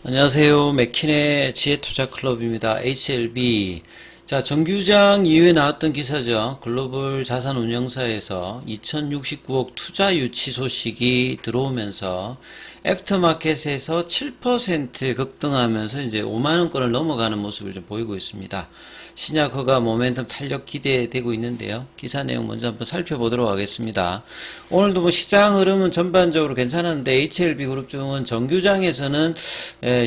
안녕하세요. 맥킨의 지혜투자클럽입니다. HLB. 자, 정규장 이후에 나왔던 기사죠. 글로벌 자산운용사에서 2069억 투자 유치 소식이 들어오면서 애프터마켓에서 7% 급등하면서 이제 5만원권을 넘어가는 모습을 좀 보이고 있습니다. 신약 허가 모멘텀 탄력 기대되고 있는데요. 기사 내용 먼저 한번 살펴보도록 하겠습니다. 오늘도 뭐 시장 흐름은 전반적으로 괜찮았는데 HLB 그룹 중은 정규장에서는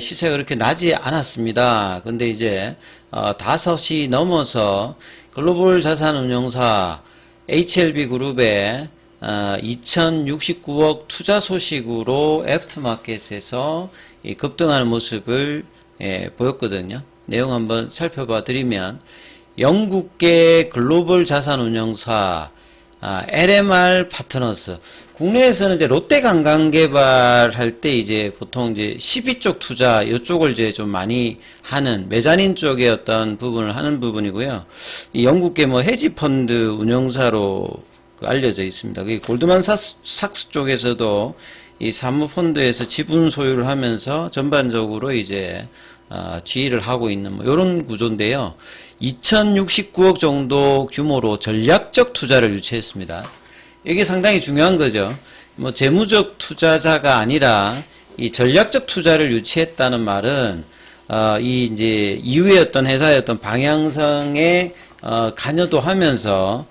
시세가 그렇게 나지 않았습니다. 근데 이제 5시 넘어서 글로벌 자산운용사 HLB 그룹의 2069억 투자 소식으로 애프터마켓에서 급등하는 모습을 보였거든요. 내용 한번 살펴봐 드리면 영국계 글로벌 자산운용사 LMR 파트너스, 국내에서는 이제 롯데관광개발할 때 이제 보통 이제 12쪽 투자 이쪽을 이제 좀 많이 하는 메자닌 쪽의 어떤 부분을 하는 부분이고요. 이 영국계 뭐 헤지펀드 운용사로 알려져 있습니다. 골드만 삭스 쪽에서도 이 사모펀드에서 지분 소유를 하면서 전반적으로 이제 지휘를 하고 있는 뭐 이런 구조인데요. 2069억 정도 규모로 전략적 투자를 유치했습니다. 이게 상당히 중요한 거죠. 뭐 재무적 투자자가 아니라 이 전략적 투자를 유치했다는 말은 이 이제 이후에 어떤 회사의 어떤 방향성에 관여도 하면서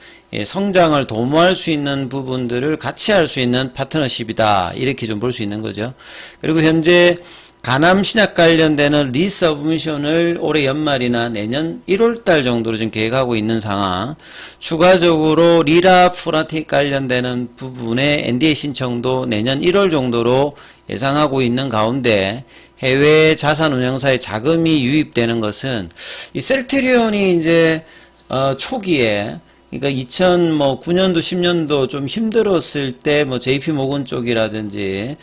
성장을 도모할 수 있는 부분들을 같이 할 수 있는 파트너십이다. 이렇게 좀 볼 수 있는 거죠. 그리고 현재 가남 신약 관련되는 리서브미션을 올해 연말이나 내년 1월달 정도로 지금 계획하고 있는 상황. 추가적으로 리라 프라틱 관련되는 부분의 NDA 신청도 내년 1월 정도로 예상하고 있는 가운데 해외 자산운용사의 자금이 유입되는 것은 이 셀트리온이 이제 초기에 그러니까 2009년도 10년도 좀 힘들었을 때 뭐 JP모건 쪽이라든지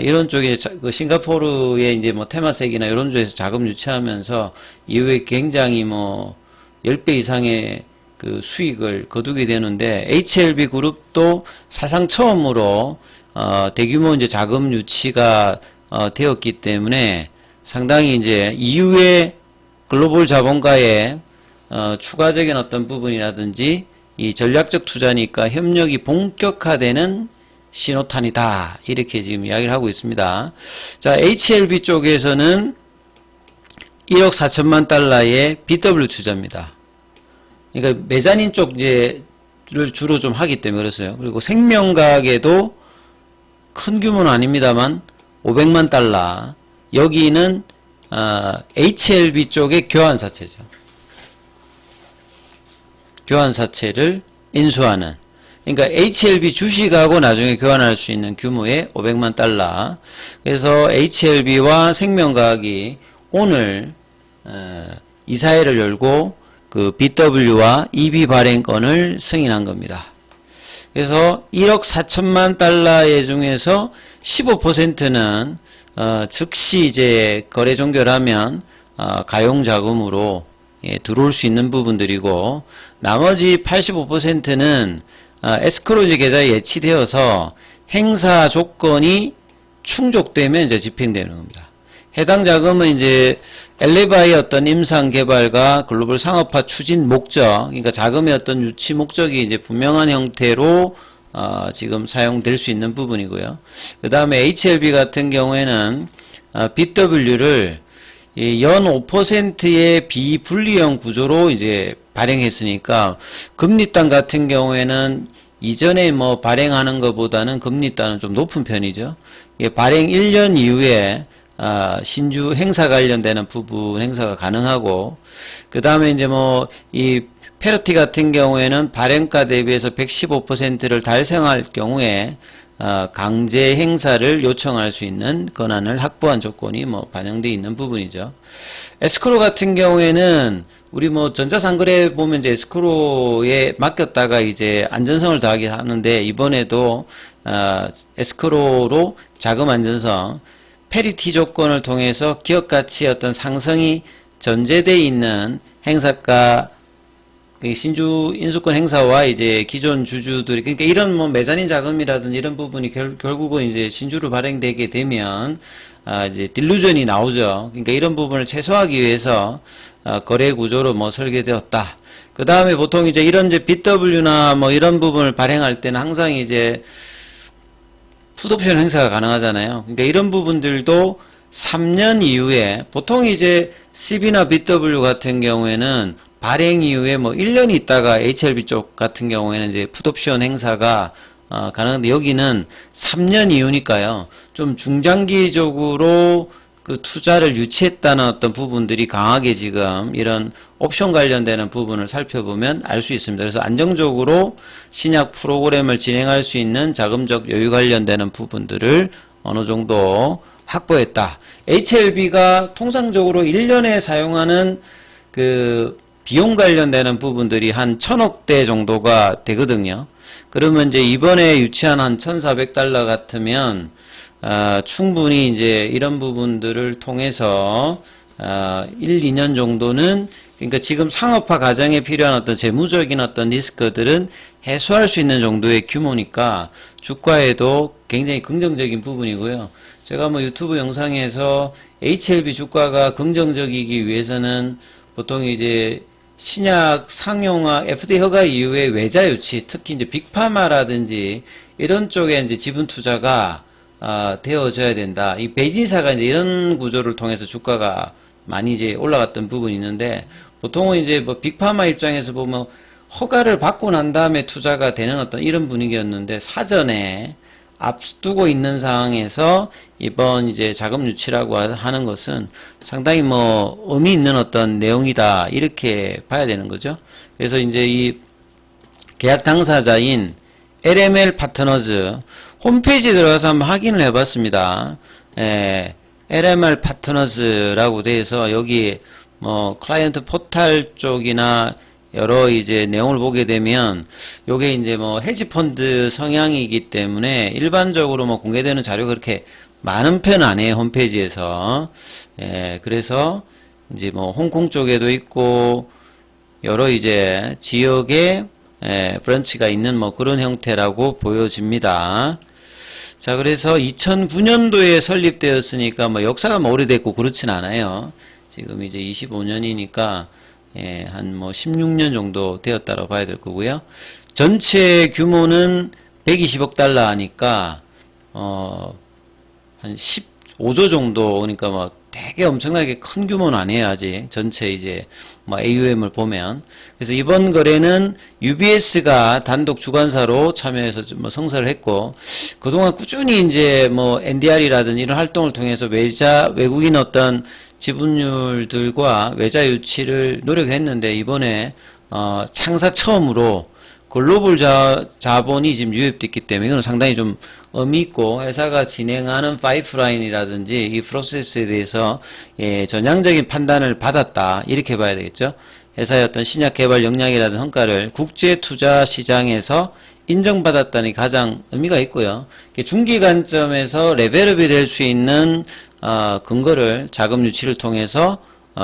이런 쪽에 그 싱가포르의 이제 뭐 테마색이나 이런 쪽에서 자금 유치하면서 이후에 굉장히 뭐 10배 이상의 그 수익을 거두게 되는데 HLB 그룹도 사상 처음으로 대규모 이제 자금 유치가 되었기 때문에 상당히 이제 이후에 글로벌 자본가의 추가적인 어떤 부분이라든지 이 전략적 투자니까 협력이 본격화되는 신호탄이다. 이렇게 지금 이야기를 하고 있습니다. 자, HLB 쪽에서는 1억 4천만 달러의 BW 투자입니다. 그러니까 메자닌 쪽 이제를 주로 좀 하기 때문에 그랬어요. 그리고 생명과학에도 큰 규모는 아닙니다만 500만 달러. 여기는 HLB 쪽의 교환사채죠. 교환사채를 인수하는, 그러니까 HLB 주식하고 나중에 교환할 수 있는 규모의 500만 달러. 그래서 HLB와 생명과학이 오늘 이사회를 열고 그 BW와 EB 발행권을 승인한 겁니다. 그래서 1억 4천만 달러의 중에서 15%는 즉시 이제 거래 종결하면 가용자금으로 들어올 수 있는 부분들이고, 나머지 85%는 에스크로즈 계좌에 예치되어서 행사 조건이 충족되면 이제 집행되는 겁니다. 해당 자금은 이제 엘레바의 어떤 임상 개발과 글로벌 상업화 추진 목적, 그러니까 자금의 어떤 유치 목적이 이제 분명한 형태로 지금 사용될 수 있는 부분이고요. 그 다음에 HLB 같은 경우에는 BW를 연 5%의 비분리형 구조로 이제 발행했으니까 금리단 같은 경우에는 이전에 뭐 발행하는 것보다는 금리단은 좀 높은 편이죠. 발행 1년 이후에 신주 행사 관련되는 부분 행사가 가능하고, 그 다음에 이제 뭐 이 페러티 같은 경우에는 발행가 대비해서 115%를 달성할 경우에 강제 행사를 요청할 수 있는 권한을 확보한 조건이 뭐 반영되어 있는 부분이죠. 에스크로 같은 경우에는 우리 뭐 전자상거래 보면 이제 에스크로에 맡겼다가 이제 안전성을 더하게 하는데, 이번에도 에스크로로 자금 안전성 페리티 조건을 통해서 기업 가치의 어떤 상승이 전제되어 있는 행사가 그 신주 인수권 행사와 이제 기존 주주들이, 그러니까 이런 뭐 메자닌 자금이라든지 이런 부분이 결국은 이제 신주로 발행되게 되면 이제 딜루전이 나오죠. 그러니까 이런 부분을 최소화하기 위해서 거래 구조로 뭐 설계되었다. 그 다음에 보통 이제 이런 이제 BW나 뭐 이런 부분을 발행할 때는 항상 이제 풋옵션 행사가 가능하잖아요. 그러니까 이런 부분들도 3년 이후에, 보통 이제 CB나 BW 같은 경우에는 발행 이후에 뭐 1년이 있다가 HLB 쪽 같은 경우에는 이제 풋옵션 행사가 가능한데, 여기는 3년 이후니까요. 좀 중장기적으로 그 투자를 유치했다는 어떤 부분들이 강하게 지금 이런 옵션 관련되는 부분을 살펴보면 알 수 있습니다. 그래서 안정적으로 신약 프로그램을 진행할 수 있는 자금적 여유 관련되는 부분들을 어느 정도 확보했다. HLB가 통상적으로 1년에 사용하는 그 비용 관련되는 부분들이 한 1000억대 정도가 되거든요. 그러면 이제 이번에 유치한 한 1400달러 같으면 충분히 이제 이런 부분들을 통해서 1, 2년 정도는, 그러니까 지금 상업화 과정에 필요한 어떤 재무적인 어떤 리스크들은 해소할 수 있는 정도의 규모니까 주가에도 굉장히 긍정적인 부분이고요. 제가 뭐 유튜브 영상에서 HLB 주가가 긍정적이기 위해서는 보통 이제 신약 상용화 FDA 허가 이후에 외자 유치, 특히 이제 빅파마라든지 이런 쪽에 이제 지분 투자가 되어져야 된다. 이 베이진사가 이제 이런 구조를 통해서 주가가 많이 이제 올라갔던 부분이 있는데, 보통은 이제 뭐 빅파마 입장에서 보면 허가를 받고 난 다음에 투자가 되는 어떤 이런 분위기였는데, 사전에 앞두고 있는 상황에서 이번 이제 자금 유치라고 하는 것은 상당히 뭐 의미 있는 어떤 내용이다, 이렇게 봐야 되는 거죠. 그래서 이제 이 계약 당사자인 LML 파트너즈 홈페이지에 들어가서 한번 확인을 해봤습니다. LML 파트너즈라고 돼서 여기 뭐 클라이언트 포탈 쪽이나 여러 이제 내용을 보게 되면 요게 이제 뭐 헤지펀드 성향이기 때문에 일반적으로 뭐 공개되는 자료가 그렇게 많은 편은 아니에요, 홈페이지에서. 그래서 이제 뭐 홍콩 쪽에도 있고 여러 이제 지역에 브런치가 있는 뭐 그런 형태라고 보여집니다. 자, 그래서 2009년도에 설립되었으니까 뭐 역사가 뭐 오래됐고 그렇진 않아요. 지금 이제 25년이니까 한 뭐 16년 정도 되었다고 봐야 될 거고요. 전체 규모는 120억 달러 하니까 한 15조 정도, 그러니까 뭐 되게 엄청나게 큰 규모는 아니에요, 아직. 전체 이제 뭐 AUM을 보면. 그래서 이번 거래는 UBS가 단독 주관사로 참여해서 뭐 성사를 했고, 그동안 꾸준히 이제 뭐 NDR이라든지 이런 활동을 통해서 외국인 어떤 지분율들과 외자 유치를 노력했는데, 이번에 창사 처음으로 글로벌 자본이 지금 유입됐기 때문에 이건 상당히 좀 의미 있고, 회사가 진행하는 파이프라인이라든지 이 프로세스에 대해서 전향적인 판단을 받았다, 이렇게 봐야 되겠죠. 회사의 어떤 신약 개발 역량이라든 성과를 국제 투자 시장에서 인정받았다는 가장 의미가 있고요. 중기 관점에서 레벨업이 될 수 있는 근거를 자금 유치를 통해서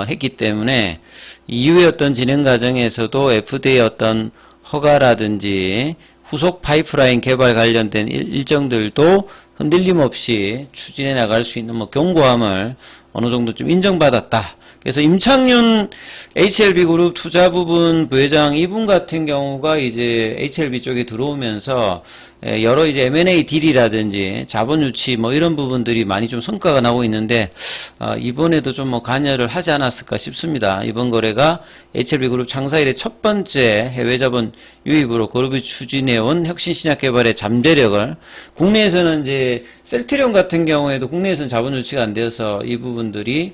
했기 때문에 이후의 어떤 진행 과정에서도 FDA 어떤 허가라든지 후속 파이프라인 개발 관련된 일정들도 흔들림 없이 추진해 나갈 수 있는 뭐 견고함을 어느 정도 좀 인정받았다. 그래서 임창윤 HLB 그룹 투자부분 부회장 이분 같은 경우가 이제 HLB 쪽에 들어오면서 여러 이제 M&A 딜이라든지 자본 유치 뭐 이런 부분들이 많이 좀 성과가 나오고 있는데, 이번에도 좀 뭐 관여를 하지 않았을까 싶습니다. 이번 거래가 HLB 그룹 창사 이래 첫 번째 해외 자본 유입으로 그룹이 추진해온 혁신 신약 개발의 잠재력을, 국내에서는 이제 셀트리온 같은 경우에도 국내에서는 자본 유치가 안 되어서 이 부분들이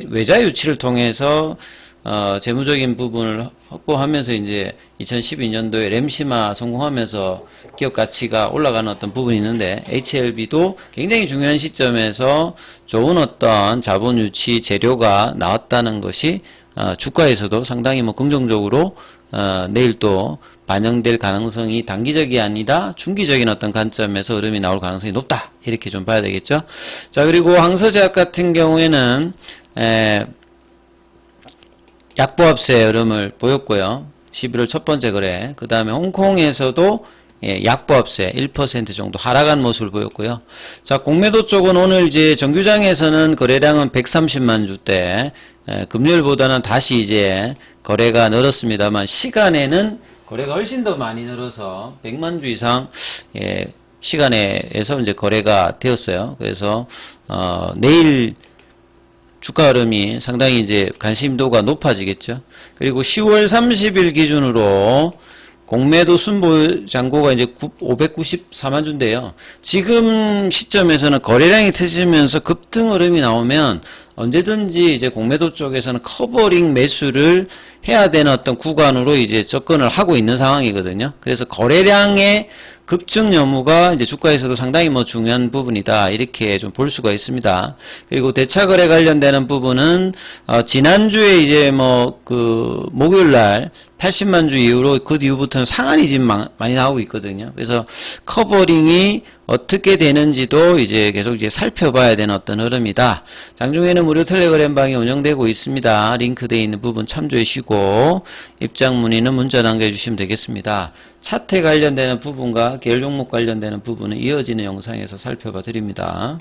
외자 유치를 통해서 재무적인 부분을 확보하면서 이제 2012년도에 램시마 성공하면서 기업 가치가 올라가는 어떤 부분이 있는데, HLB도 굉장히 중요한 시점에서 좋은 어떤 자본 유치 재료가 나왔다는 것이 주가에서도 상당히 뭐 긍정적으로 내일 또 반영될 가능성이 단기적이 아니라 중기적인 어떤 관점에서 흐름이 나올 가능성이 높다, 이렇게 좀 봐야 되겠죠. 자, 그리고 항서제약 같은 경우에는 약보합세 흐름을 보였고요. 11월 첫 번째 거래. 그 다음에 홍콩에서도 약보합세 1% 정도 하락한 모습을 보였고요. 자, 공매도 쪽은 오늘 이제 정규장에서는 거래량은 130만 주대, 금요일보다는 다시 이제 거래가 늘었습니다만 시간에는 거래가 훨씬 더 많이 늘어서 100만 주 이상 시간에서 이제 거래가 되었어요. 그래서 내일 주가 흐름이 상당히 이제 관심도가 높아지겠죠. 그리고 10월 30일 기준으로 공매도 순보유 잔고가 이제 594만 주인데요. 지금 시점에서는 거래량이 터지면서 급등 흐름이 나오면 언제든지 이제 공매도 쪽에서는 커버링 매수를 해야 되는 어떤 구간으로 이제 접근을 하고 있는 상황이거든요. 그래서 거래량의 급증 여부가 이제 주가에서도 상당히 중요한 부분이다. 이렇게 좀 볼 수가 있습니다. 그리고 대차 거래 관련되는 부분은 지난주에 이제 목요일 날 80만 주 이후로 그 이후부터는 상한이 지금 많이 나오고 있거든요. 그래서 커버링이 어떻게 되는지도 이제 계속 이제 살펴봐야 되는 어떤 흐름이다. 장중에는 무료 텔레그램방이 운영되고 있습니다. 링크되어 있는 부분 참조해주시고 입장 문의는 문자 남겨주시면 되겠습니다. 차트 관련되는 부분과 계열 종목 관련되는 부분은 이어지는 영상에서 살펴봐 드립니다.